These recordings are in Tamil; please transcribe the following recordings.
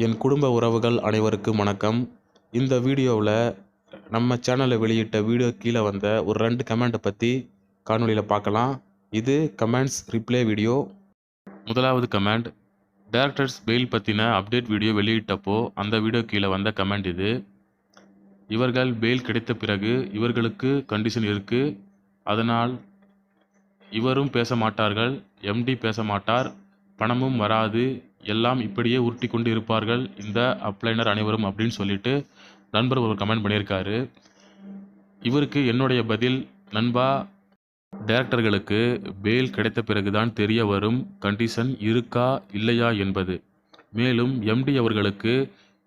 என் குடும்ப உறவுகள் அனைவருக்கும் வணக்கம். இந்த வீடியோவில் நம்ம சேனலில் வெளியிட்ட வீடியோ கீழே வந்த ஒரு 2 கமெண்ட்டை பற்றி காணொலியில் பார்க்கலாம். இது கமெண்ட்ஸ் ரிப்ளை வீடியோ. முதலாவது கமெண்ட், டைரக்டர்ஸ் பெயில் பற்றின அப்டேட் வீடியோ வெளியிட்டப்போ அந்த வீடியோ கீழே வந்த கமெண்ட் இது. இவர்கள் பெயில் கிடைத்த பிறகு இவர்களுக்கு கண்டிஷன் இருக்குது, அதனால் இவரும் பேச மாட்டார்கள், எம்டி பேச மாட்டார், பணமும் வராது, எல்லாம் இப்படியே உருட்டி கொண்டு இருப்பார்கள் இந்த அப்ளைனர் அனைவரும் அப்படின்னு சொல்லிட்டு நண்பர் ஒரு கமெண்ட் பண்ணியிருக்காரு. இவருக்கு என்னுடைய பதில், நண்பா, டைரக்டர்களுக்கு பெயில் கிடைத்த பிறகுதான் தெரிய வரும் கண்டிஷன் இருக்கா இல்லையா என்பது. மேலும் எம்டி அவர்களுக்கு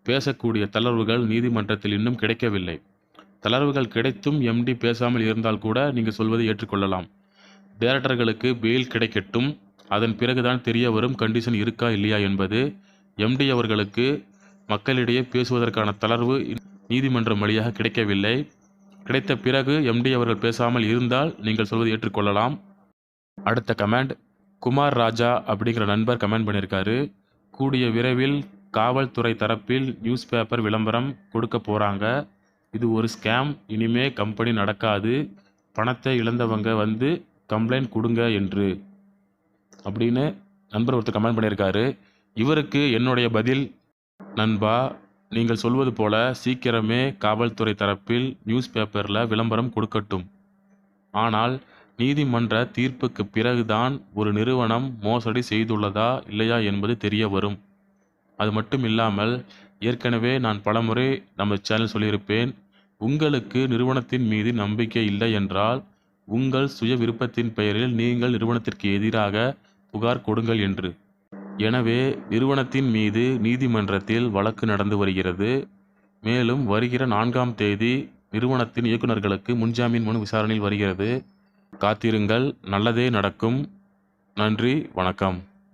பேசக்கூடிய தளர்வுகள் நீதிமன்றத்தில் இன்னும் கிடைக்கவில்லை. தளர்வுகள் கிடைத்தும் எம்டி பேசாமல் இருந்தால் கூட நீங்கள் சொல்வதை ஏற்றுக்கொள்ளலாம். டைரக்டர்களுக்கு பெயில் கிடைக்கட்டும், அதன் பிறகுதான் தெரிய வரும் கண்டிஷன் இருக்கா இல்லையா என்பது. எம்டி அவர்களுக்கு மக்களிடையே பேசுவதற்கான தளர்வு நீதிமன்றம் வழியாக கிடைக்கவில்லை. கிடைத்த பிறகு எம்டி அவர்கள் பேசாமல் இருந்தால் நீங்கள் சொல்வதை ஏற்றுக்கொள்ளலாம். அடுத்த கமெண்ட், குமார் ராஜா அப்படிங்கிற நண்பர் கமெண்ட் பண்ணியிருக்காரு. கூடிய விரைவில் காவல்துறை தரப்பில் நியூஸ் பேப்பர் விளம்பரம் கொடுக்க போகிறாங்க. இது ஒரு ஸ்கேம், இனிமே கம்பெனி நடக்காது, பணத்தை இழந்தவங்க வந்து கம்ப்ளைண்ட் கொடுங்க என்று அப்படின்னு நண்பர் ஒருத்தர் கமெண்ட் பண்ணியிருக்காரு. இவருக்கு என்னுடைய பதில், நண்பா, நீங்கள் சொல்வது போல சீக்கிரமே காவல்துறை தரப்பில் நியூஸ் பேப்பரில் விளம்பரம் கொடுக்கட்டும். ஆனால் நீதிமன்ற தீர்ப்புக்கு பிறகுதான் ஒரு நிறுவனம் மோசடி செய்துள்ளதா இல்லையா என்பது தெரிய வரும். அது மட்டும் இல்லாமல் ஏற்கனவே நான் பலமுறை நம்ம சேனல் சொல்லியிருப்பேன், உங்களுக்கு நிறுவனத்தின் மீது நம்பிக்கை இல்லை என்றால் உங்கள் சுய விருப்பத்தின் பெயரில் நீங்கள் நிறுவனத்திற்கு எதிராக புகார் கொடுங்கள் என்று. எனவே நிறுவனத்தின் மீது நீதிமன்றத்தில் வழக்கு நடந்து வருகிறது. மேலும் வருகிற 4ஆம் தேதி நிறுவனத்தின் இயக்குநர்களுக்கு முன்ஜாமீன் மனு விசாரணையில் வருகிறது. காத்திருங்கள், நல்லதே நடக்கும். நன்றி, வணக்கம்.